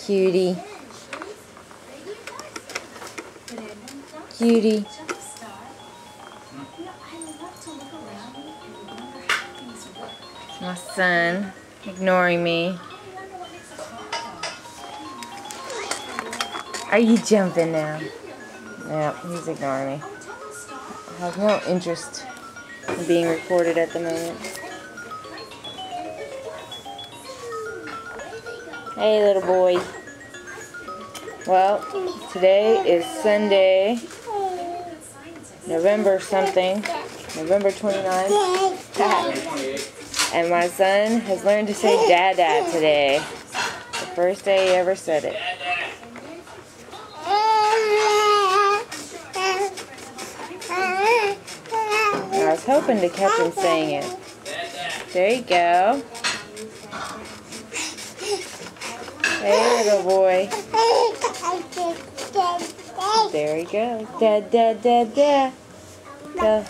Cutie. Cutie. My son ignoring me. Are you jumping now? Yeah, he's ignoring me. I have no interest in being recorded at the moment. Hey, little boy. Well, today is Sunday, November something, November 29th. And my son has learned to say Dada today. The first day he ever said it. I was hoping to catch him saying it. There you go. Hey, little boy. There he goes. Dad, dad, dad, dad. Go.